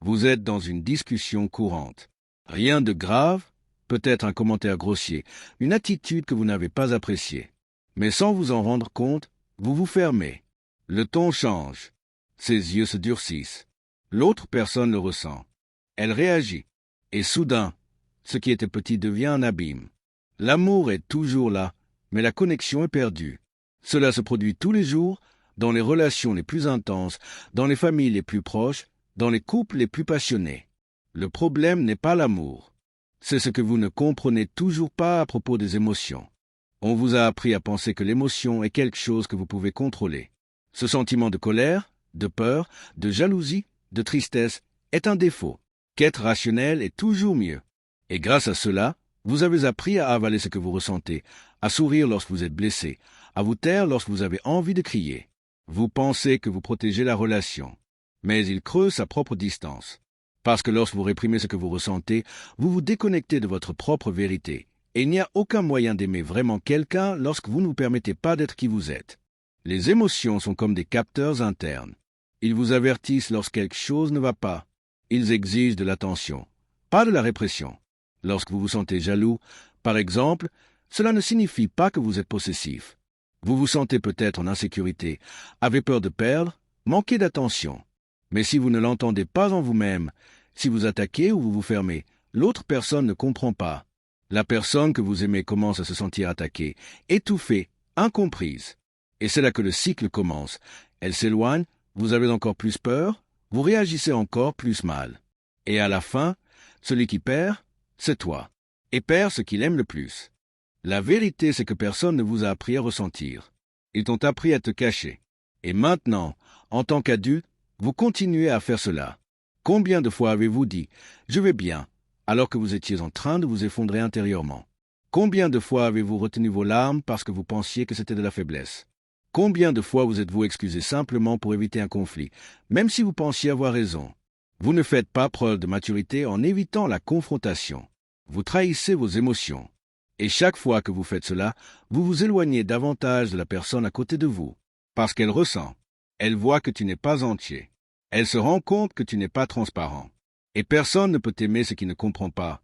Vous êtes dans une discussion courante. Rien de grave, peut-être un commentaire grossier, une attitude que vous n'avez pas appréciée. Mais sans vous en rendre compte, vous vous fermez. Le ton change. Ses yeux se durcissent. L'autre personne le ressent. Elle réagit. Et soudain, ce qui était petit devient un abîme. L'amour est toujours là, mais la connexion est perdue. Cela se produit tous les jours, dans les relations les plus intenses, dans les familles les plus proches, dans les couples les plus passionnés. Le problème n'est pas l'amour. C'est ce que vous ne comprenez toujours pas à propos des émotions. On vous a appris à penser que l'émotion est quelque chose que vous pouvez contrôler. Ce sentiment de colère, de peur, de jalousie, de tristesse est un défaut. Qu'être rationnel est toujours mieux. Et grâce à cela, vous avez appris à avaler ce que vous ressentez, à sourire lorsque vous êtes blessé, à vous taire lorsque vous avez envie de crier. Vous pensez que vous protégez la relation, mais il creuse sa propre distance. Parce que lorsque vous réprimez ce que vous ressentez, vous vous déconnectez de votre propre vérité, et il n'y a aucun moyen d'aimer vraiment quelqu'un lorsque vous ne vous permettez pas d'être qui vous êtes. Les émotions sont comme des capteurs internes. Ils vous avertissent lorsque quelque chose ne va pas. Ils exigent de l'attention, pas de la répression. Lorsque vous vous sentez jaloux, par exemple, cela ne signifie pas que vous êtes possessif. Vous vous sentez peut-être en insécurité, avez peur de perdre, manquez d'attention. Mais si vous ne l'entendez pas en vous-même, si vous attaquez ou vous vous fermez, l'autre personne ne comprend pas. La personne que vous aimez commence à se sentir attaquée, étouffée, incomprise. Et c'est là que le cycle commence. Elle s'éloigne, vous avez encore plus peur, vous réagissez encore plus mal. Et à la fin, celui qui perd, c'est toi. Et perd ce qu'il aime le plus. La vérité, c'est que personne ne vous a appris à ressentir. Ils t'ont appris à te cacher. Et maintenant, en tant qu'adulte, vous continuez à faire cela. Combien de fois avez-vous dit « Je vais bien » alors que vous étiez en train de vous effondrer intérieurement? Combien de fois avez-vous retenu vos larmes parce que vous pensiez que c'était de la faiblesse? Combien de fois vous êtes-vous excusé simplement pour éviter un conflit, même si vous pensiez avoir raison? Vous ne faites pas preuve de maturité en évitant la confrontation. Vous trahissez vos émotions. Et chaque fois que vous faites cela, vous vous éloignez davantage de la personne à côté de vous. Parce qu'elle ressent. Elle voit que tu n'es pas entier. Elle se rend compte que tu n'es pas transparent. Et personne ne peut aimer ce qui ne comprend pas.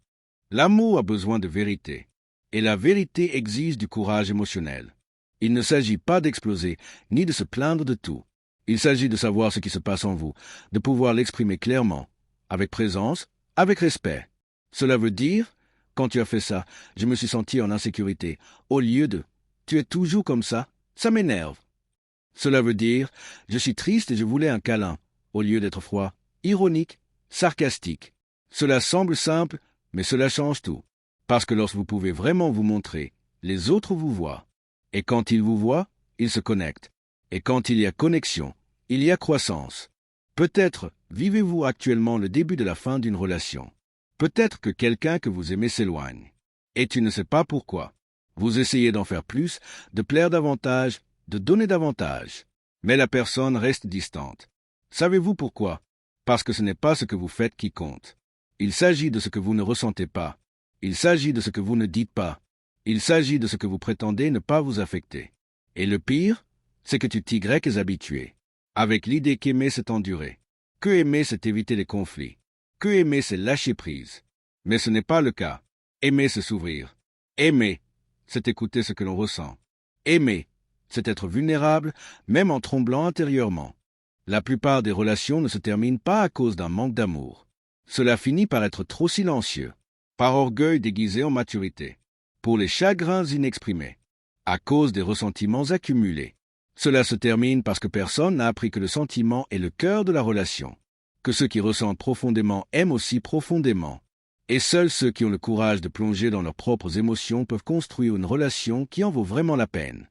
L'amour a besoin de vérité. Et la vérité exige du courage émotionnel. Il ne s'agit pas d'exploser, ni de se plaindre de tout. Il s'agit de savoir ce qui se passe en vous, de pouvoir l'exprimer clairement, avec présence, avec respect. Cela veut dire, quand tu as fait ça, je me suis senti en insécurité, au lieu de « tu es toujours comme ça m'énerve ». Cela veut dire « je suis triste et je voulais un câlin », au lieu d'être froid, ironique, sarcastique. Cela semble simple, mais cela change tout. Parce que lorsque vous pouvez vraiment vous montrer, les autres vous voient. Et quand ils vous voient, ils se connectent. Et quand il y a connexion, il y a croissance. Peut-être vivez-vous actuellement le début de la fin d'une relation. Peut-être que quelqu'un que vous aimez s'éloigne. Et tu ne sais pas pourquoi. Vous essayez d'en faire plus, de plaire davantage, de donner davantage. Mais la personne reste distante. Savez-vous pourquoi? Parce que ce n'est pas ce que vous faites qui compte. Il s'agit de ce que vous ne ressentez pas. Il s'agit de ce que vous ne dites pas. Il s'agit de ce que vous prétendez ne pas vous affecter. Et le pire, c'est que tu t'y es habitué, avec l'idée qu'aimer c'est endurer, que aimer c'est éviter les conflits, que aimer c'est lâcher prise. Mais ce n'est pas le cas. Aimer c'est s'ouvrir. Aimer, c'est écouter ce que l'on ressent. Aimer, c'est être vulnérable, même en tremblant intérieurement. La plupart des relations ne se terminent pas à cause d'un manque d'amour. Cela finit par être trop silencieux, par orgueil déguisé en maturité, pour les chagrins inexprimés, à cause des ressentiments accumulés. Cela se termine parce que personne n'a appris que le sentiment est le cœur de la relation, que ceux qui ressentent profondément aiment aussi profondément. Et seuls ceux qui ont le courage de plonger dans leurs propres émotions peuvent construire une relation qui en vaut vraiment la peine.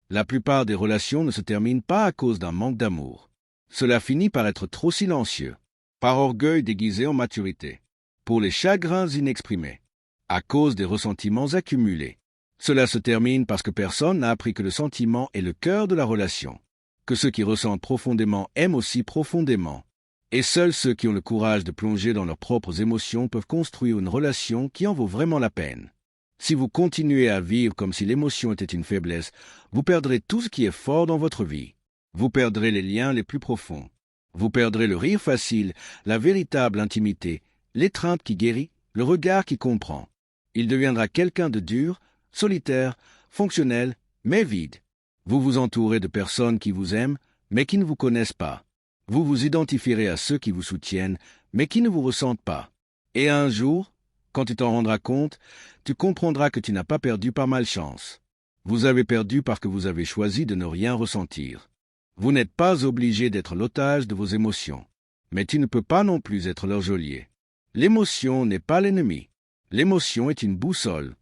La plupart des relations ne se terminent pas à cause d'un manque d'amour. Cela finit par être trop silencieux, par orgueil déguisé en maturité, pour les chagrins inexprimés, à cause des ressentiments accumulés. Cela se termine parce que personne n'a appris que le sentiment est le cœur de la relation, que ceux qui ressentent profondément aiment aussi profondément. Et seuls ceux qui ont le courage de plonger dans leurs propres émotions peuvent construire une relation qui en vaut vraiment la peine. Si vous continuez à vivre comme si l'émotion était une faiblesse, vous perdrez tout ce qui est fort dans votre vie. Vous perdrez les liens les plus profonds. Vous perdrez le rire facile, la véritable intimité, l'étreinte qui guérit, le regard qui comprend. Il deviendra quelqu'un de dur, solitaire, fonctionnel, mais vide. Vous vous entourez de personnes qui vous aiment, mais qui ne vous connaissent pas. Vous vous identifierez à ceux qui vous soutiennent, mais qui ne vous ressentent pas. Et un jour, quand tu t'en rendras compte, tu comprendras que tu n'as pas perdu par malchance. Vous avez perdu parce que vous avez choisi de ne rien ressentir. Vous n'êtes pas obligé d'être l'otage de vos émotions, mais tu ne peux pas non plus être leur geôlier. L'émotion n'est pas l'ennemi. L'émotion est une boussole.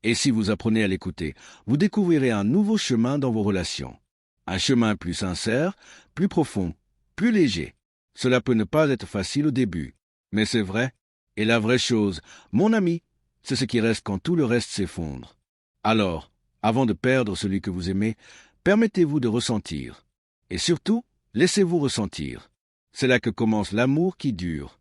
Et si vous apprenez à l'écouter, vous découvrirez un nouveau chemin dans vos relations. Un chemin plus sincère, plus profond, plus léger. Cela peut ne pas être facile au début, mais c'est vrai. Et la vraie chose, mon ami, c'est ce qui reste quand tout le reste s'effondre. Alors, avant de perdre celui que vous aimez, permettez-vous de ressentir. Et surtout, laissez-vous ressentir. C'est là que commence l'amour qui dure.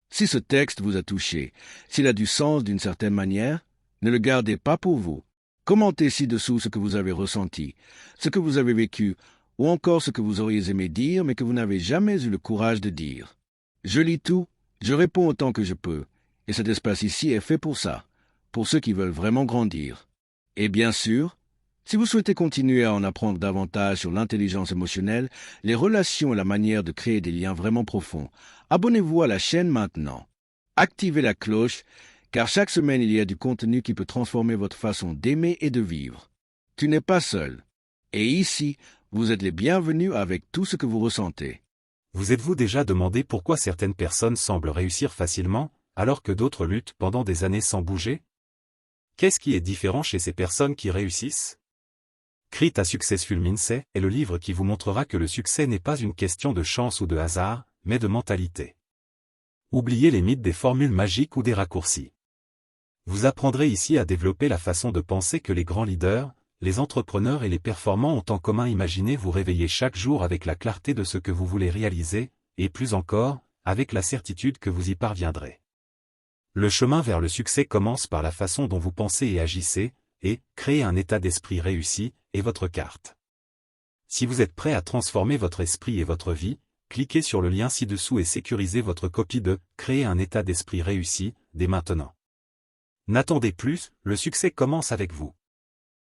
Si ce texte vous a touché, s'il a du sens d'une certaine manière, ne le gardez pas pour vous. Commentez ci-dessous ce que vous avez ressenti, ce que vous avez vécu, ou encore ce que vous auriez aimé dire mais que vous n'avez jamais eu le courage de dire. Je lis tout, je réponds autant que je peux, et cet espace ici est fait pour ça, pour ceux qui veulent vraiment grandir. Et bien sûr, si vous souhaitez continuer à en apprendre davantage sur l'intelligence émotionnelle, les relations et la manière de créer des liens vraiment profonds, abonnez-vous à la chaîne maintenant. Activez la cloche, car chaque semaine il y a du contenu qui peut transformer votre façon d'aimer et de vivre. Tu n'es pas seul. Et ici, vous êtes les bienvenus avec tout ce que vous ressentez. Vous êtes-vous déjà demandé pourquoi certaines personnes semblent réussir facilement, alors que d'autres luttent pendant des années sans bouger? Qu'est-ce qui est différent chez ces personnes qui réussissent? Crit à Successful Mindset est le livre qui vous montrera que le succès n'est pas une question de chance ou de hasard, mais de mentalité. Oubliez les mythes des formules magiques ou des raccourcis. Vous apprendrez ici à développer la façon de penser que les grands leaders, les entrepreneurs et les performants ont en commun. Imaginez vous réveiller chaque jour avec la clarté de ce que vous voulez réaliser, et plus encore, avec la certitude que vous y parviendrez. Le chemin vers le succès commence par la façon dont vous pensez et agissez, et créer un état d'esprit réussi est votre carte. Si vous êtes prêt à transformer votre esprit et votre vie, cliquez sur le lien ci-dessous et sécurisez votre copie de « Créer un état d'esprit réussi » dès maintenant. N'attendez plus, le succès commence avec vous.